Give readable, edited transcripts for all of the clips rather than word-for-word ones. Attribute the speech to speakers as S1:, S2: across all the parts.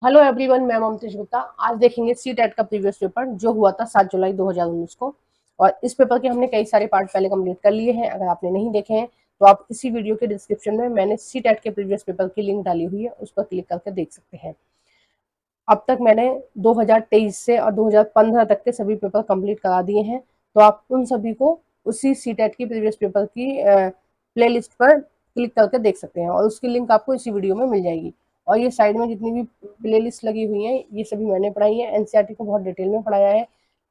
S1: Hello everyone, मैं ममतेश गुप्ता। आज देखेंगे सी टेट का प्रीवियस पेपर जो हुआ था 7 जुलाई 2019 को। और इस पेपर के हमने कई सारे पार्ट पहले कंप्लीट कर लिए हैं। अगर आपने नहीं देखे हैं तो आप इसी वीडियो के डिस्क्रिप्शन में मैंने सी टेट के प्रीवियस पेपर की लिंक डाली हुई है, उस पर क्लिक करके देख सकते हैं। अब तक मैंने 2023 से और 2015 तक के सभी पेपर कंप्लीट करा दिए हैं, तो आप उन सभी को उसी सी टेट की प्रीवियस पेपर की प्ले लिस्ट पर क्लिक करके देख सकते हैं और उसकी लिंक आपको इसी वीडियो में मिल जाएगी। और ये साइड में जितनी भी प्ले लिस्ट लगी हुई है ये सभी मैंने पढ़ाई है। एनसीईआरटी को बहुत डिटेल में पढ़ाया है,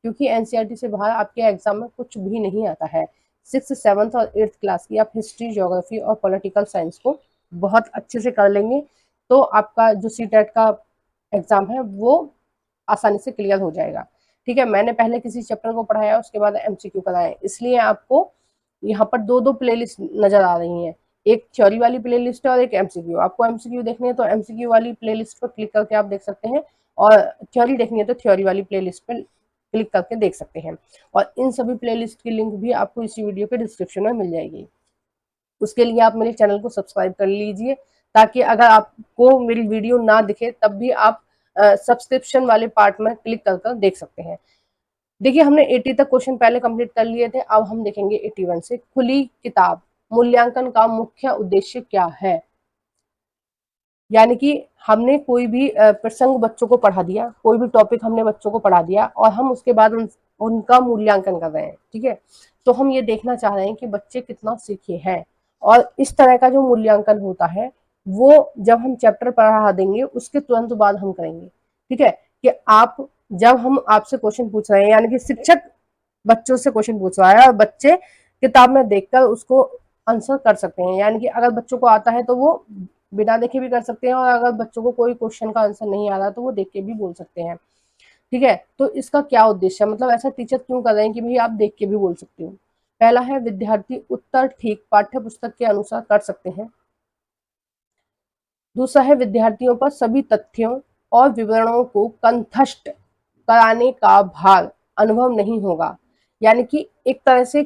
S1: क्योंकि एनसीईआरटी से बाहर आपके एग्जाम में कुछ भी नहीं आता है। 6th, 7th और 8th क्लास की आप हिस्ट्री, ज्योग्राफी और पॉलिटिकल साइंस को बहुत अच्छे से कर लेंगे तो आपका जो सी टेट का एग्जाम है वो आसानी से क्लियर हो जाएगा। ठीक है, मैंने पहले किसी चैप्टर को पढ़ाया, उसके बाद एमसीक्यू कराया, इसलिए आपको यहाँ पर दो दो प्लेलिस्ट नजर आ रही हैं। एक थ्योरी वाली प्लेलिस्ट है और एक एमसीक्यू। आपको एमसीक्यू देखनी है तो एमसीक्यू वाली प्लेलिस्ट पर क्लिक करके आप देख सकते हैं, और थ्योरी देखनी है तो थ्योरी वाली प्लेलिस्ट पर क्लिक करके देख सकते हैं। और इन सभी प्लेलिस्ट की लिंक भी आपको इसी वीडियो के डिस्क्रिप्शन में मिल जाएगी। उसके लिए आप मेरे चैनल को सब्सक्राइब कर लीजिए, ताकि अगर आपको मेरी वीडियो ना दिखे तब भी आप सब्सक्रिप्शन वाले पार्ट में क्लिक कर देख सकते हैं। देखिए, हमने 80 तक क्वेश्चन पहले कंप्लीट कर लिए थे, अब हम देखेंगे 81 से। खुली किताब मूल्यांकन का मुख्य उद्देश्य क्या है? यानी कि हमने कोई भी प्रसंग बच्चों को पढ़ा दिया, कोई भी टॉपिक हमने बच्चों को पढ़ा दिया और हम उसके बाद उनका मूल्यांकन कर रहे हैं। ठीक है, तो हम ये देखना चाह रहे हैं कि बच्चे कितना सीखे हैं। और इस तरह का जो मूल्यांकन होता है वो जब हम चैप्टर पढ़ा देंगे उसके तुरंत बाद हम करेंगे। ठीक है, कि आप जब हम आपसे क्वेश्चन पूछ रहे हैं, यानी कि शिक्षक बच्चों से क्वेश्चन पूछ रहा है और बच्चे किताब में देखकर उसको आंसर कर सकते हैं। यानी कि अगर बच्चों को आता है तो वो बिना देखे भी कर सकते हैं, और अगर बच्चों को कोई क्वेश्चन का आंसर नहीं आ रहा तो वो देख के भी बोल सकते हैं। ठीक है, तो इसका क्या उद्देश्य है, मतलब ऐसा टीचर क्यों कर रहे हैं कि भाई आप देख के भी बोल सकते हो? पहला है, विद्यार्थी उत्तर ठीक पाठ्य पुस्तक के अनुसार कर सकते हैं। दूसरा है, विद्यार्थियों पर सभी तथ्यों और विवरणों को कंठस्थ कराने का भार अनुभव नहीं होगा। यानी कि एक तरह से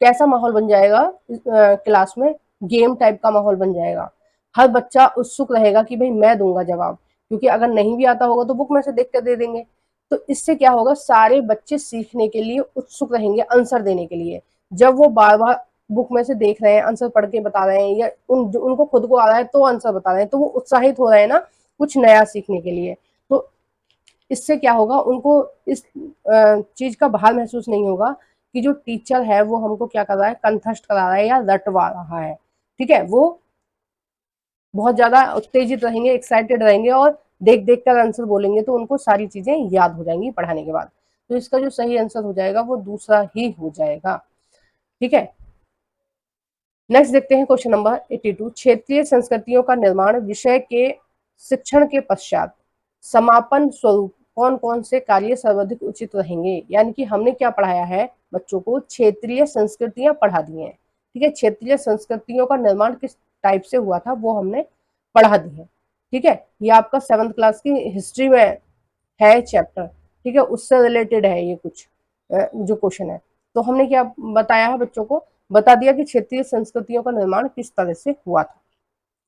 S1: कैसा माहौल बन जाएगा क्लास में, गेम टाइप का माहौल बन जाएगा। हर बच्चा उत्सुक रहेगा कि भाई मैं दूंगा जवाब, क्योंकि अगर नहीं भी आता होगा तो बुक में से देख कर दे देंगे। तो इससे क्या होगा, सारे बच्चे सीखने के लिए उत्सुक रहेंगे आंसर देने के लिए। जब वो बार बार बुक में से देख रहे हैं, आंसर पढ़ के बता रहे हैं, या उनको खुद को आ रहा है तो आंसर बता रहे हैं, तो वो उत्साहित हो रहे हैं ना कुछ नया सीखने के लिए। तो इससे क्या होगा, उनको इस चीज का भार महसूस नहीं होगा कि जो टीचर है वो हमको क्या कर रहा है, कंठस्थ करा रहा है या रटवा रहा है। ठीक है, वो बहुत ज्यादा उत्तेजित रहेंगे, एक्साइटेड रहेंगे और देख देख कर आंसर बोलेंगे, तो उनको सारी चीजें याद हो जाएंगी पढ़ाने के बाद। तो इसका जो सही आंसर हो जाएगा वो दूसरा ही हो जाएगा। ठीक है, नेक्स्ट देखते हैं क्वेश्चन नंबर 82। क्षेत्रीय संस्कृतियों का निर्माण विषय के शिक्षण के पश्चात समापन स्वरूप कौन कौन से कार्य सर्वाधिक उचित रहेंगे? यानी कि हमने क्या पढ़ाया है बच्चों को, क्षेत्रीय संस्कृतियां पढ़ा दी हैं। ठीक है, क्षेत्रीय संस्कृतियों का निर्माण किस टाइप से हुआ था वो हमने पढ़ा दी है। ठीक है, ये आपका 7th क्लास की हिस्ट्री में है चैप्टर। ठीक है, उससे रिलेटेड है ये कुछ जो क्वेश्चन है। तो हमने क्या बताया है बच्चों को, बता दिया कि क्षेत्रीय संस्कृतियों का निर्माण किस तरह से हुआ था।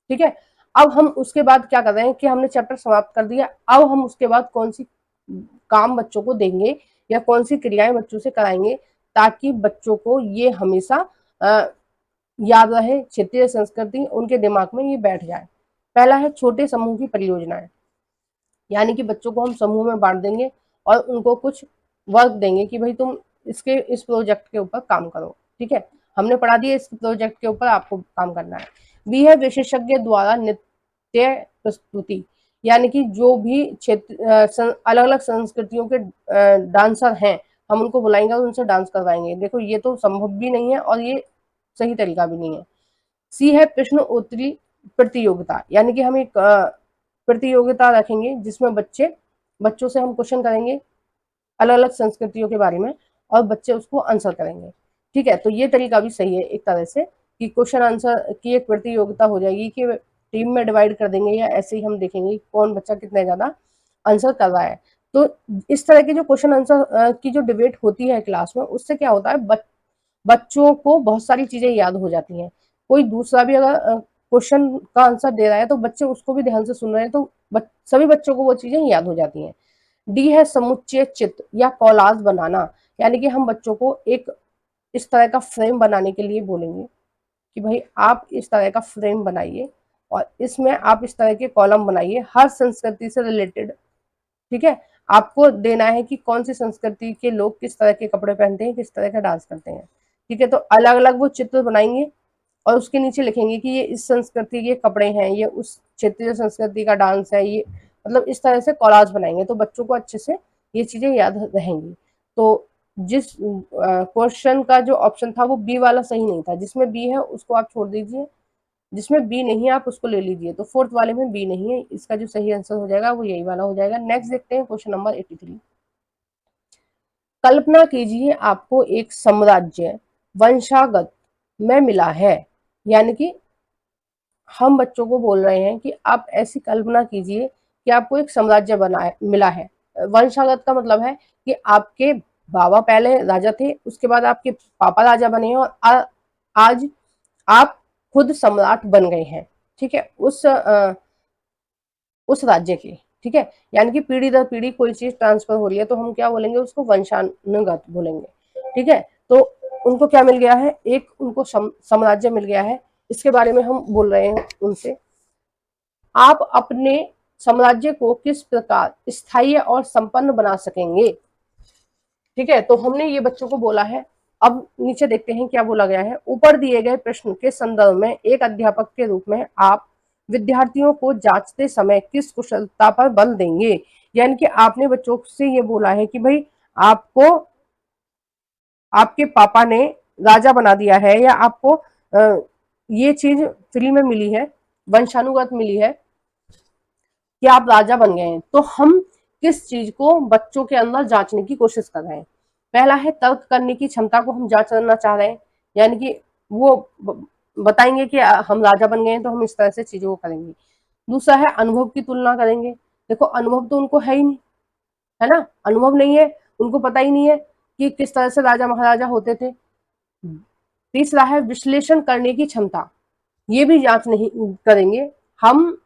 S1: ठीक है, अब हम उसके बाद क्या कर रहे हैं कि हमने चैप्टर समाप्त कर दिया। अब हम उसके बाद कौन सी काम बच्चों को देंगे या कौन सी क्रियाएं बच्चों से कराएंगे ताकि बच्चों को ये हमेशा याद रहे, क्षेत्रीय संस्कृति उनके दिमाग में ये बैठ जाए। पहला है, छोटे समूह की परियोजनाएं। यानी कि बच्चों को हम समूह में बांट देंगे और उनको कुछ वर्क देंगे कि भाई तुम इस प्रोजेक्ट के ऊपर काम करो। ठीक है, हमने पढ़ा दिया, इस प्रोजेक्ट के ऊपर आपको काम करना है। बी है, विशेषज्ञ द्वारा नृत्य प्रस्तुति। यानी कि जो भी क्षेत्र अलग अलग संस्कृतियों के डांसर हैं, हम उनको बुलाएंगे और उनसे डांस करवाएंगे। देखो, ये तो संभव भी नहीं है और ये सही तरीका भी नहीं है। सी है, प्रश्न उत्तरी प्रतियोगिता। यानी कि हम एक प्रतियोगिता रखेंगे जिसमें बच्चों से हम क्वेश्चन करेंगे अलग अलग संस्कृतियों के बारे में और बच्चे उसको आंसर करेंगे। ठीक है, तो ये तरीका भी सही है एक तरह से कि क्वेश्चन आंसर की एक प्रतियोगिता हो जाएगी कि टीम में डिवाइड कर देंगे, या ऐसे ही हम देखेंगे कौन बच्चा कितने ज्यादा आंसर कर रहा है। तो इस तरह के जो क्वेश्चन आंसर की जो डिबेट होती है क्लास में, उससे क्या होता है, बच्चों को बहुत सारी चीजें याद हो जाती हैं। कोई दूसरा भी अगर क्वेश्चन का आंसर दे रहा है तो बच्चे उसको भी ध्यान से सुन रहे हैं, तो सभी बच्चों को वो चीजें याद हो जाती हैं। डी है समुच्चय चित्र या कॉलाज बनाना, यानी कि हम बच्चों को एक इस तरह का फ्रेम बनाने के लिए बोलेंगे कि भाई आप इस तरह का फ्रेम बनाइए और इसमें आप इस तरह के कॉलम बनाइए हर संस्कृति से रिलेटेड। ठीक है, आपको देना है कि कौन सी संस्कृति के लोग किस तरह के कपड़े पहनते हैं, किस तरह का डांस करते हैं। ठीक है, तो अलग अलग वो चित्र बनाएंगे और उसके नीचे लिखेंगे कि ये इस संस्कृति के कपड़े हैं, ये उस क्षेत्रीय संस्कृति का डांस है, ये मतलब इस तरह से कॉलाज बनाएंगे तो बच्चों को अच्छे से ये चीजें याद रहेंगी। तो जिस क्वेश्चन का जो ऑप्शन था वो बी वाला सही नहीं था, जिसमें बी है उसको आप छोड़ दीजिए, जिसमें बी नहीं है आप उसको ले लीजिए। तो फोर्थ वाले में बी नहीं है, इसका जो सही आंसर हो जाएगा वो यही वाला हो जाएगा। नेक्स्ट देखते हैं क्वेश्चन नंबर 83। कल्पना कीजिए आपको एक साम्राज्य वंशागत में मिला है, यानी कि हम बच्चों को बोल रहे हैं कि आप ऐसी कल्पना कीजिए कि आपको एक साम्राज्य मिला है। वंशागत का मतलब है कि आपके बाबा पहले राजा थे, उसके बाद आपके पापा राजा बने हैं और आज आप खुद सम्राट बन गए हैं। ठीक है, उस राज्य के। ठीक है, यानी कि पीढ़ी दर पीढ़ी कोई चीज ट्रांसफर हो रही है तो हम क्या बोलेंगे, उसको वंशानुगत बोलेंगे। ठीक है, तो उनको क्या मिल गया है, एक उनको साम्राज्य मिल गया है, इसके बारे में हम बोल रहे हैं उनसे। आप अपने साम्राज्य को किस प्रकार स्थायी और संपन्न बना सकेंगे। ठीक है, तो हमने ये बच्चों को बोला है। अब नीचे देखते हैं क्या बोला गया है। ऊपर दिए गए प्रश्न के संदर्भ में एक अध्यापक के रूप में आप विद्यार्थियों को जांचते समय किस कुशलता पर बल देंगे। यानी कि आपने बच्चों से ये बोला है कि भाई आपको आपके पापा ने राजा बना दिया है या आपको ये चीज फ्री में मिली है, वंशानुगत मिली है कि आप राजा बन गए हैं, तो हम किस चीज को बच्चों के अंदर जांचने की कोशिश कर रहे हैं। पहला है तर्क करने की क्षमता को हम जांचना चाह रहे हैं, यानी कि वो बताएंगे कि हम राजा बन गए हैं तो हम इस तरह से चीजों को करेंगे। दूसरा है अनुभव की तुलना करेंगे। देखो अनुभव तो उनको है ही नहीं, है ना, अनुभव नहीं है, उनको पता ही नहीं है कि किस तरह से राजा महाराजा होते थे। तीसरा है विश्लेषण करने की क्षमता, ये भी जांच नहीं करेंगे हम।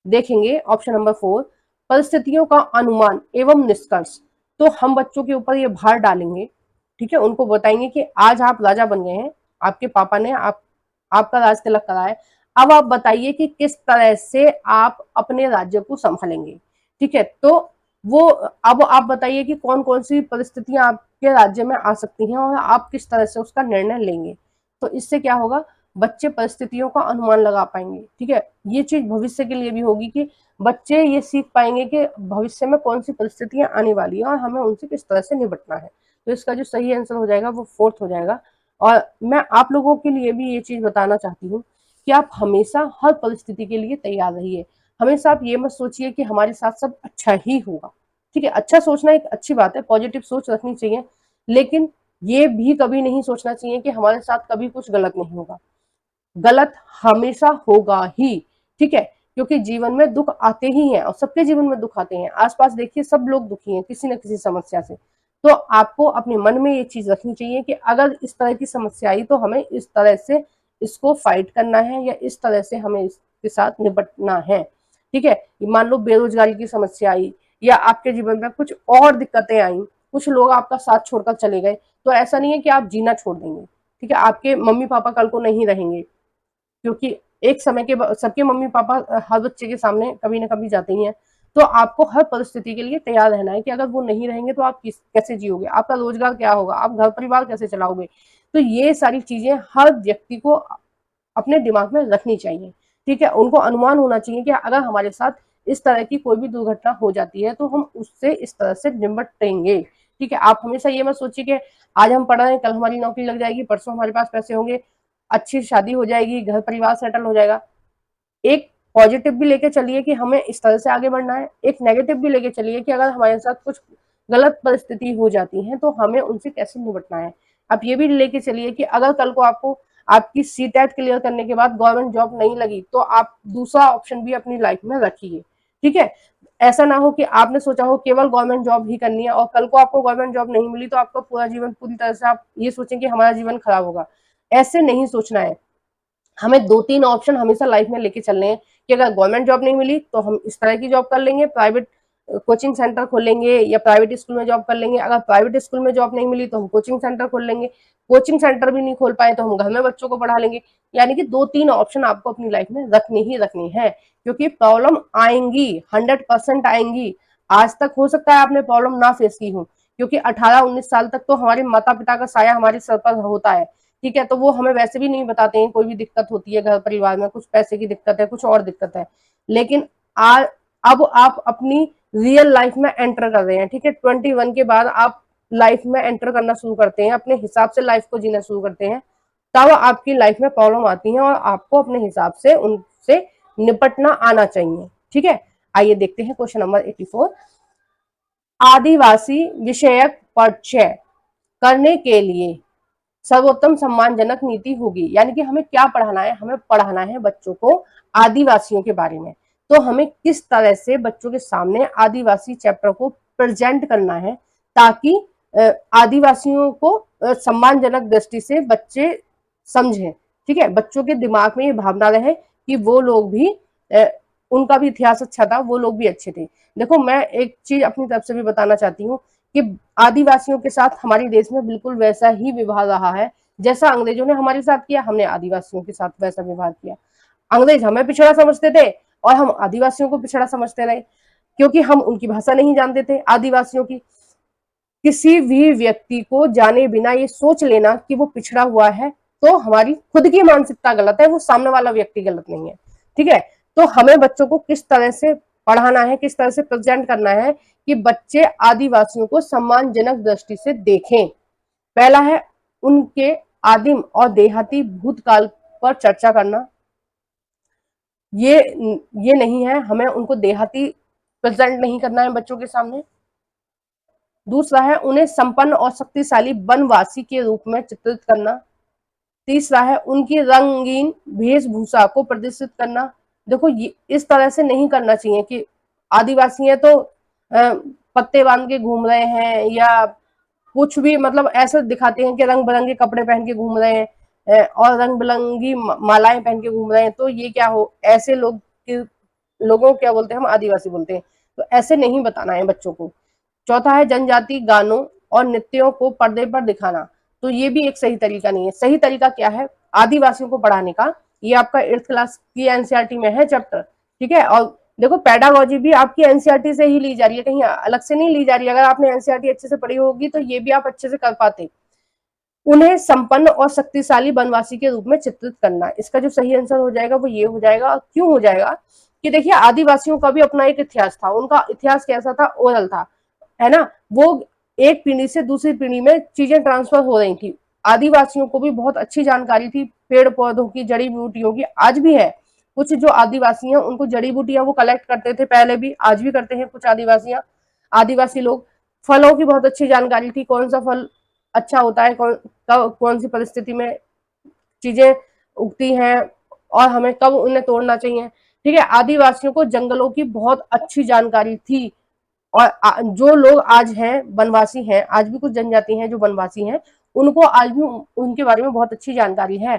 S1: देखेंगे ऑप्शन नंबर 4 परिस्थितियों का अनुमान एवं निष्कर्ष। तो हम बच्चों के ऊपर ये भार डालेंगे। ठीक है, उनको बताएंगे कि आज आप राजा बन गए हैं, आपके पापा ने आपका राज तिलक करा है, अब आप बताइए कि किस तरह से आप अपने राज्य को संभालेंगे। ठीक है, तो वो अब आप बताइए कि कौन कौन सी परिस्थितियां आपके राज्य में आ सकती हैं और आप किस तरह से उसका निर्णय लेंगे। तो इससे क्या होगा, बच्चे परिस्थितियों का अनुमान लगा पाएंगे। ठीक है, ये चीज भविष्य के लिए भी होगी कि बच्चे ये सीख पाएंगे कि भविष्य में कौन सी परिस्थितियां आने वाली है और हमें उनसे किस तरह से निपटना है। तो इसका जो सही आंसर हो जाएगा वो फोर्थ हो जाएगा। और मैं आप लोगों के लिए भी ये चीज बताना चाहती हूँ कि आप हमेशा हर परिस्थिति के लिए तैयार रहिए। हमेशा आप ये मत सोचिए कि हमारे साथ सब अच्छा ही होगा। ठीक है, अच्छा सोचना एक अच्छी बात है, पॉजिटिव सोच रखनी चाहिए, लेकिन ये भी कभी नहीं सोचना चाहिए कि हमारे साथ कभी कुछ गलत नहीं होगा। गलत हमेशा होगा ही। ठीक है, क्योंकि जीवन में दुख आते ही हैं और सबके जीवन में दुख आते हैं। आसपास देखिए सब लोग दुखी हैं किसी न किसी समस्या से। तो आपको अपने मन में ये चीज रखनी चाहिए कि अगर इस तरह की समस्या आई तो हमें इस तरह से इसको फाइट करना है या इस तरह से हमें इसके साथ निपटना है। ठीक है, मान लो बेरोजगारी की समस्या आई या आपके जीवन में कुछ और दिक्कतें आई, कुछ लोग आपका साथ छोड़कर चले गए, तो ऐसा नहीं है कि आप जीना छोड़ देंगे। ठीक है, आपके मम्मी पापा कल को नहीं रहेंगे, क्योंकि एक समय के सबके मम्मी पापा हर बच्चे के सामने कभी ना कभी जाते ही हैं। तो आपको हर परिस्थिति के लिए तैयार रहना है कि अगर वो नहीं रहेंगे तो आप कैसे जियोगे, आपका रोजगार क्या होगा, आप घर परिवार कैसे चलाओगे। तो ये सारी चीजें हर व्यक्ति को अपने दिमाग में रखनी चाहिए। ठीक है, उनको अनुमान होना चाहिए कि अगर हमारे साथ इस तरह की कोई भी दुर्घटना हो जाती है तो हम उससे इस तरह से निपटेंगे। ठीक है, आप हमेशा ये मत सोचिए कि आज हम पढ़ रहे हैं कल हमारी नौकरी लग जाएगी, परसों हमारे पास पैसे होंगे, अच्छी शादी हो जाएगी, घर परिवार सेटल हो जाएगा। एक पॉजिटिव भी लेके चलिए कि हमें इस तरह से आगे बढ़ना है, एक नेगेटिव भी लेके चलिए कि अगर हमारे साथ कुछ गलत परिस्थिति हो जाती है तो हमें उनसे कैसे निपटना है। आप ये भी लेके चलिए कि अगर कल को आपको आपकी सीटेट क्लियर करने के बाद गवर्नमेंट जॉब नहीं लगी तो आप दूसरा ऑप्शन भी अपनी लाइफ में रखिए। ठीक है, ऐसा ना हो कि आपने सोचा हो केवल गवर्नमेंट जॉब ही करनी है और कल को आपको गवर्नमेंट जॉब नहीं मिली तो आपका पूरा जीवन पूरी तरह से आप ये सोचें कि हमारा जीवन खराब होगा। ऐसे नहीं सोचना है। हमें 2-3 ऑप्शन हमेशा लाइफ में लेके चलने हैं कि अगर गवर्नमेंट जॉब नहीं मिली तो हम इस तरह की जॉब कर लेंगे, प्राइवेट कोचिंग सेंटर खोलेंगे या प्राइवेट स्कूल में जॉब कर लेंगे। अगर प्राइवेट स्कूल में जॉब नहीं मिली तो हम कोचिंग सेंटर खोल लेंगे, कोचिंग सेंटर भी नहीं खोल पाए तो हम घर में बच्चों को पढ़ा लेंगे। यानी कि 2-3 ऑप्शन आपको अपनी लाइफ में रखनी ही रखनी है, क्योंकि प्रॉब्लम आएंगी, 100% आएंगी। आज तक हो सकता है आपने प्रॉब्लम ना फेस की हो, क्योंकि 18-19 साल तक तो हमारे माता पिता का साया हमारे सर पर होता है, ठीक है। तो वो हमें वैसे भी नहीं बताते हैं कोई भी दिक्कत होती है घर परिवार में, कुछ पैसे की दिक्कत है, कुछ और दिक्कत है। लेकिन अब आप अपनी रियल लाइफ में एंटर कर रहे हैं, ठीक है। 21 के बाद आप लाइफ में एंटर करना शुरू करते हैं, अपने हिसाब से लाइफ को जीना शुरू करते हैं, तब आपकी लाइफ में प्रॉब्लम आती है और आपको अपने हिसाब से उनसे निपटना आना चाहिए, ठीक है। आइए देखते हैं क्वेश्चन नंबर 84। आदिवासी विषयक परिचय करने के लिए सर्वोत्तम सम्मानजनक नीति होगी। यानी कि हमें क्या पढ़ाना है, हमें पढ़ाना है बच्चों को आदिवासियों के बारे में। तो हमें किस तरह से बच्चों के सामने आदिवासी चैप्टर को प्रेजेंट करना है ताकि आदिवासियों को सम्मानजनक दृष्टि से बच्चे समझें, ठीक है। बच्चों के दिमाग में ये भावना रहे कि वो लोग भी उनका भी इतिहास अच्छा था, वो लोग भी अच्छे थे। देखो मैं एक चीज अपनी तरफ से भी बताना चाहती हूँ कि आदिवासियों के साथ हमारे देश में बिल्कुल वैसा ही व्यवहार रहा है जैसा अंग्रेजों ने हमारे साथ किया, हमने आदिवासियों के साथ वैसा व्यवहार किया। अंग्रेज हमें पिछड़ा समझते थे और हम आदिवासियों को पिछड़ा समझते रहे, क्योंकि हम उनकी भाषा नहीं जानते थे आदिवासियों की। किसी भी व्यक्ति को जाने बिना ये सोच लेना कि वो पिछड़ा हुआ है तो हमारी खुद की मानसिकता गलत है, वो सामने वाला व्यक्ति गलत नहीं है, ठीक है। तो हमें बच्चों को किस तरह से पढ़ाना है, किस तरह से प्रेजेंट करना है कि बच्चे आदिवासियों को सम्मानजनक दृष्टि से देखें। पहला है उनके आदिम और देहाती भूतकाल पर चर्चा करना। ये नहीं है, हमें उनको देहाती प्रेजेंट नहीं करना है बच्चों के सामने। दूसरा है उन्हें संपन्न और शक्तिशाली वनवासी के रूप में चित्रित करना। तीसरा है उनकी रंगीन वेशभूषा को प्रदर्शित करना। देखो ये इस तरह से नहीं करना चाहिए कि आदिवासी है तो पत्ते बांध के घूम रहे हैं या कुछ भी, मतलब ऐसे दिखाते हैं कि रंग बिरंगे कपड़े पहन के घूम रहे हैं और रंग बिरंगी मालाएं पहन के घूम रहे हैं। तो ये क्या हो, ऐसे लोगों क्या बोलते हैं, हम आदिवासी बोलते हैं। तो ऐसे नहीं बताना है बच्चों को। चौथा है जनजाति गानों और नृत्यों को पर्दे पर दिखाना। तो ये भी एक सही तरीका नहीं है। सही तरीका क्या है आदिवासियों को पढ़ाने का, ये आपका 8th क्लास की एनसीईआरटी में है चैप्टर, ठीक है। और देखो पेडागोजी भी आपकी एनसीईआरटी से ही ली जा रही है, कहीं अलग से नहीं ली जा रही है। अगर आपने एनसीईआरटी अच्छे से पढ़ी होगी तो ये भी आप अच्छे से कर पाते। उन्हें संपन्न और शक्तिशाली वनवासी के रूप में चित्रित करना, इसका जो सही आंसर हो जाएगा वो ये हो जाएगा। क्यों हो जाएगा कि देखिए आदिवासियों का भी अपना एक इतिहास था, उनका इतिहास कैसा था, ओरल था, है ना। वो एक पीढ़ी से दूसरी पीढ़ी में चीजें ट्रांसफर हो रही थी। आदिवासियों को भी बहुत अच्छी जानकारी थी पेड़ पौधों की, जड़ी बूटियों की, आज भी है। कुछ जो आदिवासी हैं उनको जड़ी बूटियां वो कलेक्ट करते थे पहले भी, आज भी करते हैं कुछ आदिवासी लोग। फलों की बहुत अच्छी जानकारी थी, कौन सा फल अच्छा होता है, कौन सी परिस्थिति में चीजें उगती हैं और हमें कब उन्हें तोड़ना चाहिए, ठीक है। आदिवासियों को जंगलों की बहुत अच्छी जानकारी थी। और जो लोग आज हैं वनवासी हैं, आज भी कुछ जनजाति हैं जो वनवासी हैं, उनको आज भी उनके बारे में बहुत अच्छी जानकारी है।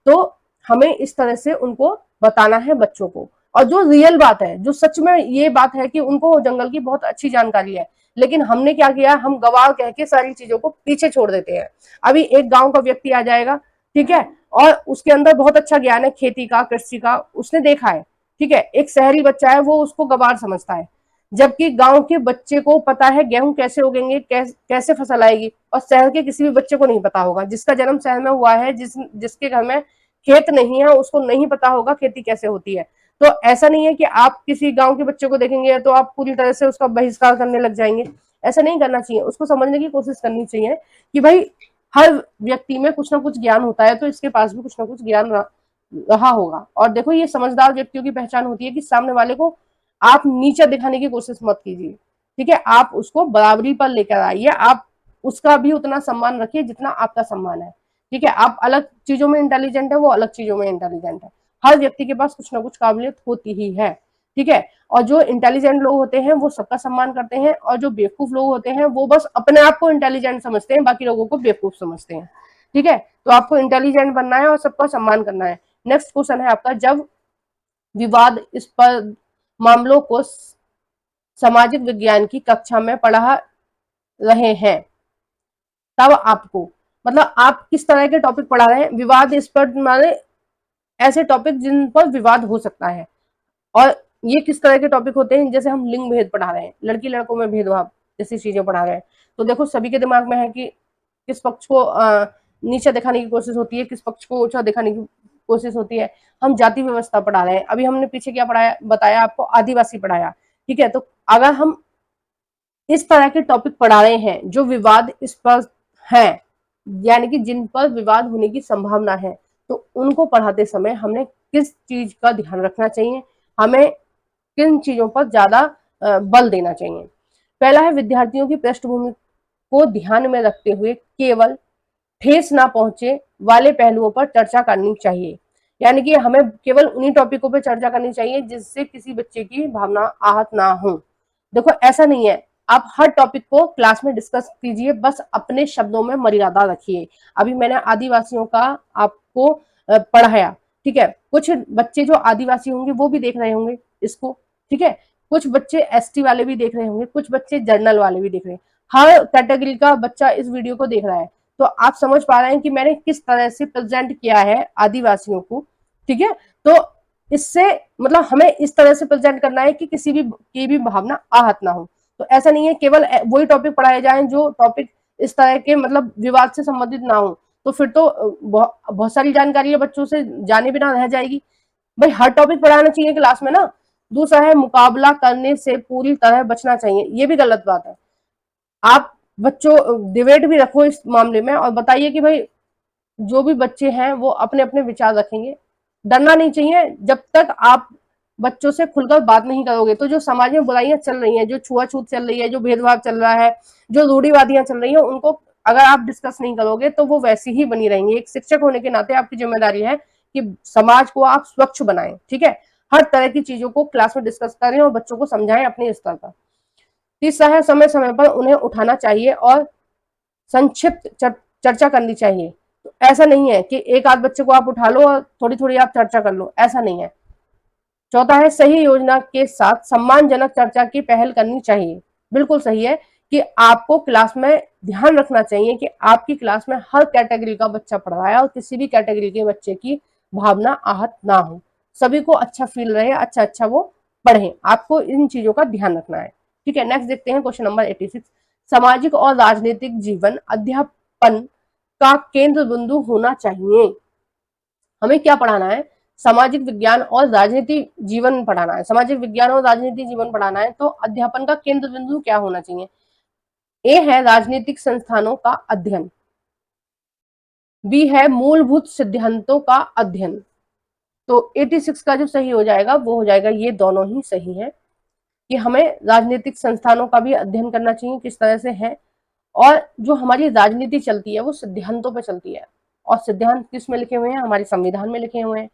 S1: तो हमें इस तरह से उनको बताना है बच्चों को। और जो रियल बात है, जो सच में ये बात है कि उनको जंगल की बहुत अच्छी जानकारी है, लेकिन हमने क्या किया, हम गवाह कह के सारी चीजों को पीछे छोड़ देते हैं। अभी एक गांव का व्यक्ति आ जाएगा, ठीक है, और उसके अंदर बहुत अच्छा ज्ञान है खेती का, कृषि का, उसने देखा है, ठीक है। एक शहरी बच्चा है, वो उसको गवार समझता है, जबकि गांव के बच्चे को पता है गेहूं कैसे उगेंगे, कैसे फसल आएगी। और शहर के किसी भी बच्चे को नहीं पता होगा, जिसका जन्म शहर में हुआ है, जिसके घर में खेत नहीं है, उसको नहीं पता होगा खेती कैसे होती है। तो ऐसा नहीं है कि आप किसी गांव के बच्चे को देखेंगे तो आप पूरी तरह से उसका बहिष्कार करने लग जाएंगे, ऐसा नहीं करना चाहिए। उसको समझने की कोशिश करनी चाहिए कि भाई हर व्यक्ति में कुछ ना कुछ ज्ञान होता है, तो इसके पास भी कुछ ना कुछ ज्ञान रहा होगा। और देखो ये समझदार व्यक्तियों की पहचान होती है कि सामने वाले को आप नीचे दिखाने की कोशिश मत कीजिए, ठीक है। आप उसको बराबरी पर लेकर आइए, आप उसका भी उतना सम्मान रखिए जितना आपका सम्मान है, ठीक है। आप अलग चीजों में इंटेलिजेंट है, वो अलग चीजों में इंटेलिजेंट है। हर व्यक्ति के पास कुछ ना कुछ काबिलियत होती ही है, ठीक है। और जो इंटेलिजेंट लोग होते हैं वो सबका सम्मान करते हैं, और जो बेवकूफ लोग होते हैं वो बस अपने आप को इंटेलिजेंट समझते हैं, बाकी लोगों को बेवकूफ समझते हैं, ठीक है। तो आपको इंटेलिजेंट बनना है और सबका सम्मान करना है। नेक्स्ट क्वेश्चन है आपका, जब विवाद इस पर मामलों को सामाजिक विज्ञान की कक्षा में पढ़ा रहे हैं, तब आपको, मतलब आप किस तरह के टॉपिक पढ़ा रहे हैं, विवाद इस पर माने ऐसे टॉपिक जिन पर विवाद हो सकता है। और ये किस तरह के टॉपिक होते हैं, जैसे हम लिंग भेद पढ़ा रहे हैं, लड़की लड़कों में भेदभाव जैसी चीजें पढ़ा रहे हैं, तो देखो सभी के दिमाग में है कि किस पक्ष को नीचा दिखाने की कोशिश होती है, किस पक्ष को ऊंचा दिखाने की कोशिश होती है। हम जाति व्यवस्था पढ़ा रहे हैं, अभी हमने पीछे क्या पढ़ाया बताया आपको, आदिवासी पढ़ाया, ठीक है। तो अगर हम इस तरह के टॉपिक पढ़ा रहे हैं जो विवाद इस पर है, यानी कि जिन पर विवाद होने की संभावना है, तो उनको पढ़ाते समय हमने किस चीज का ध्यान रखना चाहिए, हमें किन चीजों पर ज्यादा बल देना चाहिए। पहला है, विद्यार्थियों की पृष्ठभूमि को ध्यान में रखते हुए केवल ठेस ना पहुंचे वाले पहलुओं पर चर्चा करनी चाहिए, यानी कि हमें केवल उन्हीं टॉपिकों पर चर्चा करनी चाहिए जिससे किसी बच्चे की भावना आहत ना हो। देखो ऐसा नहीं है, आप हर टॉपिक को क्लास में डिस्कस कीजिए, बस अपने शब्दों में मर्यादा रखिए। अभी मैंने आदिवासियों का आपको पढ़ाया, ठीक है, कुछ बच्चे जो आदिवासी होंगे वो भी देख रहे होंगे इसको, ठीक है, कुछ बच्चे एसटी वाले भी देख रहे होंगे, कुछ बच्चे जर्नल वाले भी देख रहे हैं, हर कैटेगरी का बच्चा इस वीडियो को देख रहा है। तो आप समझ पा रहे हैं कि मैंने किस तरह से प्रेजेंट किया है आदिवासियों को, ठीक है। तो इससे मतलब हमें इस तरह से प्रेजेंट करना है कि किसी भी की भी भावना आहत ना हो। तो ऐसा नहीं है केवल वही टॉपिक पढ़ाए जाएं जो टॉपिक इस तरह के मतलब विवाद से संबंधित ना हो, तो फिर तो बहुत सारी जानकारी बच्चों से जाने बिना रह जाएगी। भाई हर टॉपिक पढ़ाना चाहिए क्लास में ना। दूसरा है, मुकाबला करने से पूरी तरह बचना चाहिए, ये भी गलत बात है। आप बच्चों डिबेट भी रखो इस मामले में और बताइए कि भाई जो भी बच्चे हैं वो अपने अपने विचार रखेंगे, डरना नहीं चाहिए। जब तक आप बच्चों से खुलकर बात नहीं करोगे तो जो समाज में बुराइयां चल रही हैं, जो छुआछूत चल रही है, जो भेदभाव चल रहा है, जो रूढ़िवादियां चल रही हैं, उनको अगर आप डिस्कस नहीं करोगे तो वो वैसी ही बनी रहेंगी। एक शिक्षक होने के नाते आपकी जिम्मेदारी है कि समाज को आप स्वच्छ बनाएं, ठीक है। हर तरह की चीजों को क्लास में डिस्कस करें और बच्चों को समझाएं अपने स्तर पर। तीसरा है, समय समय पर उन्हें उठाना चाहिए और संक्षिप्त चर्चा करनी चाहिए। तो ऐसा नहीं है कि एक आध बच्चे को आप उठा लो और थोड़ी थोड़ी आप चर्चा कर लो, ऐसा नहीं है। चौथा है, सही योजना के साथ सम्मानजनक चर्चा की पहल करनी चाहिए। बिल्कुल सही है कि आपको क्लास में ध्यान रखना चाहिए कि आपकी क्लास में हर कैटेगरी का बच्चा पढ़ रहा है और किसी भी कैटेगरी के बच्चे की भावना आहत ना हो, सभी को अच्छा फील रहे, अच्छा अच्छा वो पढ़े। आपको इन चीजों का ध्यान रखना है, ठीक है। नेक्स्ट देखते हैं क्वेश्चन नंबर 86। सामाजिक और राजनीतिक जीवन अध्यापन का केंद्र बिंदु होना चाहिए। हमें क्या पढ़ाना है, सामाजिक विज्ञान और राजनीति जीवन पढ़ाना है। सामाजिक विज्ञान और राजनीति जीवन पढ़ाना है तो अध्यापन का केंद्र बिंदु क्या होना चाहिए। ए है राजनीतिक संस्थानों का अध्ययन, बी है मूलभूत सिद्धांतों का अध्ययन। तो 86 का जो सही हो जाएगा वो हो जाएगा, ये दोनों ही सही है कि हमें राजनीतिक संस्थानों का भी अध्ययन करना चाहिए किस तरह से है, और जो हमारी राजनीति चलती है वो सिद्धांतों पर चलती है, और सिद्धांत किस में लिखे हुए हैं, हमारे संविधान में लिखे हुए हैं।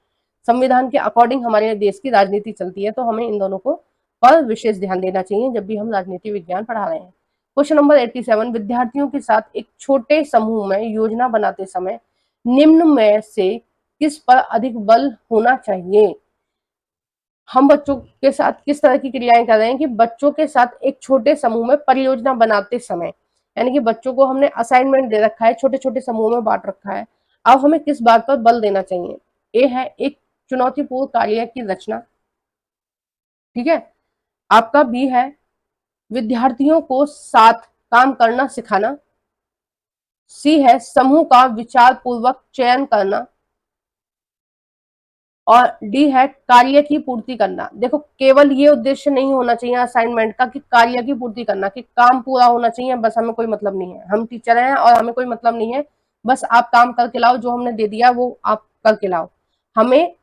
S1: संविधान के अकॉर्डिंग हमारे देश की राजनीति चलती है, तो हमें इन दोनों को पर विशेष ध्यान देना चाहिए जब भी हम राजनीति विज्ञान पढ़ा रहे हैं। क्वेश्चन नंबर 87, विद्यार्थियों के साथ एक छोटे समूह में योजना बनाते समय निम्न में से किस पर अधिक बल होना चाहिए। हम बच्चों के साथ किस तरह की क्रियाएं कर रहे हैं कि बच्चों के साथ एक छोटे समूह में परियोजना बनाते समय, यानी कि बच्चों को हमने असाइनमेंट दे रखा है, छोटे छोटे समूह में बांट रखा है, अब हमें किस बात पर बल देना चाहिए। ए है एक चुनौतीपूर्ण कार्य की रचना, ठीक है। आपका बी है विद्यार्थियों को साथ काम करना सिखाना, सी है समूह का विचार पूर्वक चयन करना, और डी है कार्य की पूर्ति करना। देखो केवल ये उद्देश्य नहीं होना चाहिए असाइनमेंट का कि कार्य की पूर्ति करना, कि काम पूरा होना चाहिए, बस हमें कोई मतलब नहीं है, हम टीचर हैं और हमें कोई मतलब नहीं है, बस आप काम करके लाओ, जो हमने दे दिया वो आप करके लाओ। हमें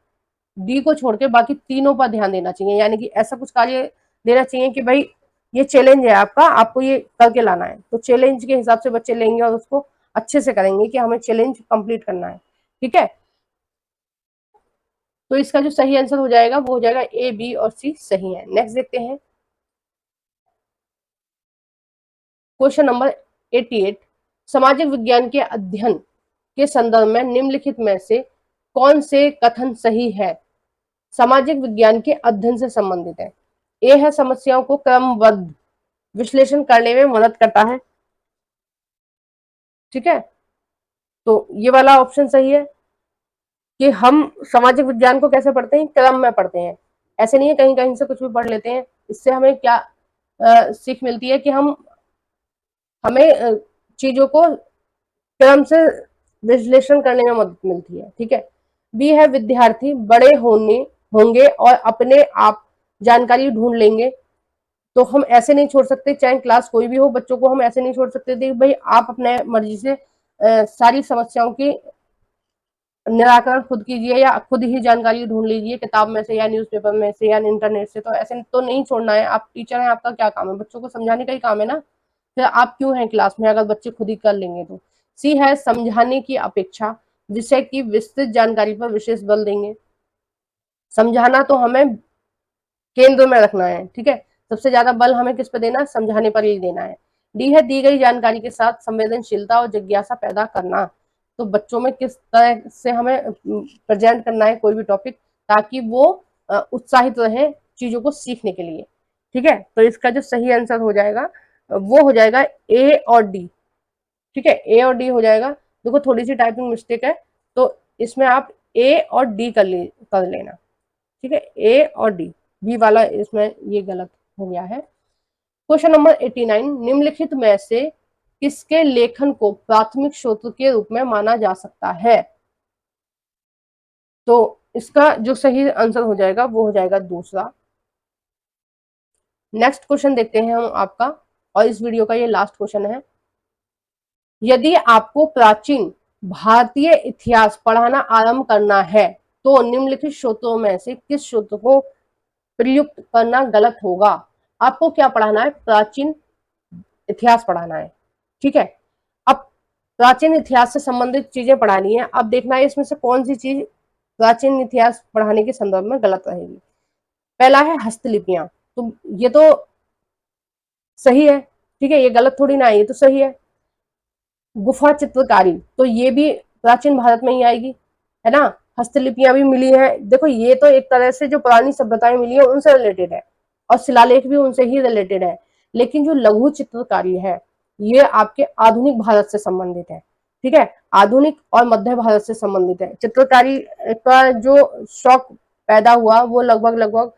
S1: डी को छोड़ के बाकी तीनों पर ध्यान देना चाहिए, यानी कि ऐसा कुछ कार्य देना चाहिए कि भाई ये चैलेंज है आपका, आपको ये करके लाना है, तो चैलेंज के हिसाब से बच्चे लेंगे और उसको अच्छे से करेंगे कि हमें चैलेंज कंप्लीट करना है, ठीक है। तो इसका जो सही आंसर हो जाएगा वो हो जाएगा ए, बी और सी सही है। नेक्स्ट देखते हैं क्वेश्चन नंबर 88, सामाजिक विज्ञान के अध्ययन के संदर्भ में निम्नलिखित में से कौन से कथन सही है? सामाजिक विज्ञान के अध्ययन से संबंधित है। ए है समस्याओं को क्रमबद्ध विश्लेषण करने में मदद करता है। ठीक है, तो ये वाला ऑप्शन सही है कि हम सामाजिक विज्ञान को कैसे पढ़ते हैं, क्रम में पढ़ते हैं। ऐसे नहीं है कहीं कहीं से कुछ भी पढ़ लेते हैं। इससे हमें क्या सीख मिलती है कि हमें चीजों को क्रम से विश्लेषण करने में मदद मिलती है। ठीक है, बी है विद्यार्थी बड़े होंगे और अपने आप जानकारी ढूंढ लेंगे। तो हम ऐसे नहीं छोड़ सकते, चाहे क्लास कोई भी हो, बच्चों को हम ऐसे नहीं छोड़ सकते थे भाई आप अपने मर्जी से सारी समस्याओं की निराकरण खुद कीजिए या खुद ही जानकारी ढूंढ लीजिए किताब में से या न्यूज़पेपर में से या इंटरनेट से। तो ऐसे तो नहीं छोड़ना है। आप टीचर हैं, आपका क्या काम है? बच्चों को समझाने का ही काम है ना। फिर आप क्यों हैं क्लास में अगर बच्चे खुद ही कर लेंगे तो। सी है समझाने की अपेक्षा विषय की विस्तृत जानकारी पर विशेष बल देंगे। समझाना तो हमें केंद्र में रखना है। ठीक है, सबसे ज्यादा बल हमें किस पे देना है? समझाने पर ही देना है। डी है दी गई जानकारी के साथ संवेदनशीलता और जिज्ञासा पैदा करना। तो बच्चों में किस तरह से हमें प्रेजेंट करना है कोई भी टॉपिक, ताकि वो उत्साहित रहे चीजों को सीखने के लिए। ठीक है, तो इसका जो सही आंसर हो जाएगा वो हो जाएगा ए और डी। ठीक है, ए और डी हो जाएगा। देखो थोड़ी सी टाइपिंग मिस्टेक है, तो इसमें आप ए और डी कर लेना। ठीक है, ए और डी, बी वाला इसमें ये गलत हो गया है। क्वेश्चन नंबर 89, निम्नलिखित में से किसके लेखन को प्राथमिक स्रोत के रूप में माना जा सकता है? तो इसका जो सही आंसर हो जाएगा वो हो जाएगा दूसरा। नेक्स्ट क्वेश्चन देखते हैं हम आपका, और इस वीडियो का ये लास्ट क्वेश्चन है। यदि आपको प्राचीन भारतीय इतिहास पढ़ाना आरंभ करना है तो निम्नलिखित स्रोतों में से किस स्रोत को प्रयुक्त करना गलत होगा? आपको क्या पढ़ाना है? प्राचीन इतिहास पढ़ाना है। ठीक है, अब प्राचीन इतिहास से संबंधित चीजें पढ़ानी है। अब देखना है इसमें से कौन सी चीज प्राचीन इतिहास पढ़ाने के संदर्भ में गलत रहेगी। पहला है हस्तलिपियां, तो ये तो सही है। ठीक है, ये गलत थोड़ी ना है, ये तो सही है। गुफा चित्रकारी, तो ये भी प्राचीन भारत में ही आएगी, है ना। हस्तलिपियां भी मिली है, देखो ये तो एक तरह से जो पुरानी सभ्यताएं मिली है उनसे रिलेटेड है, और शिलालेख भी उनसे ही रिलेटेड है। लेकिन जो लघु चित्रकारी है ये आपके आधुनिक भारत से संबंधित है। ठीक है, आधुनिक और मध्य भारत से संबंधित है। चित्रकारी का जो शौक पैदा हुआ वो लगभग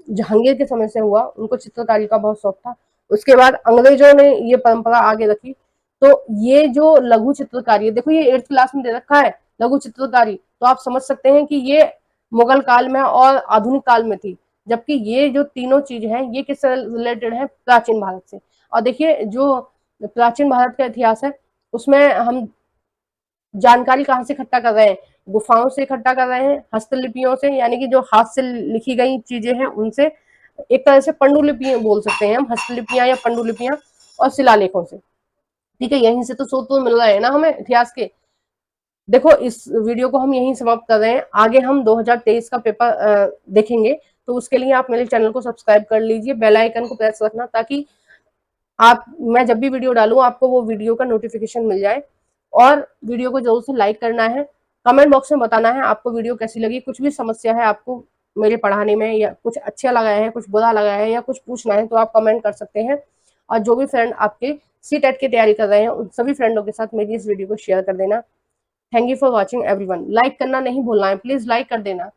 S1: जहांगीर के समय से हुआ, उनको चित्रकारी का बहुत शौक था। उसके बाद अंग्रेजों ने ये परंपरा आगे रखी। तो ये जो लघु चित्रकारी है, देखो ये 8th क्लास में दे रखा है लघु चित्रकारी, तो आप समझ सकते हैं कि ये मुगल काल में और आधुनिक काल में थी। जबकि ये जो तीनों चीज हैं ये किससे रिलेटेड है? प्राचीन भारत से। और देखिए जो प्राचीन भारत का इतिहास है उसमें हम जानकारी कहाँ से इकट्ठा कर रहे हैं? गुफाओं से इकट्ठा कर रहे हैं, हस्तलिपियों से, यानी कि जो हाथ से लिखी गई चीजें हैं उनसे। एक तरह से पंडुलिपियां बोल सकते हैं हम, हस्तलिपियां या पंडुलिपियां, और शिलालेखों से। ठीक है, यहीं से तो स्रोत तो मिल रहे हैं ना हमें इतिहास के। देखो इस वीडियो को हम यहीं समाप्त कर रहे हैं। आगे हम 2023 का पेपर देखेंगे, तो उसके लिए आप मेरे चैनल को सब्सक्राइब कर लीजिए, बेल आइकन को प्रेस रखना, ताकि मैं जब भी वीडियो डालूं आपको वो वीडियो का नोटिफिकेशन मिल जाए। और वीडियो को जरूर से लाइक करना है। कमेंट बॉक्स में बताना है आपको वीडियो कैसी लगी। कुछ भी समस्या है आपको मेरे पढ़ाने में, या कुछ अच्छा लगा है, कुछ बुरा लगा है, या कुछ पूछना है, तो आप कमेंट कर सकते हैं। और जो भी फ्रेंड आपके CTET की तैयारी कर रहे हैं उन सभी फ्रेंडों के साथ मेरी इस वीडियो को शेयर कर देना। Thank you for watching everyone. Like करना नहीं भूलना है, प्लीज लाइक कर देना।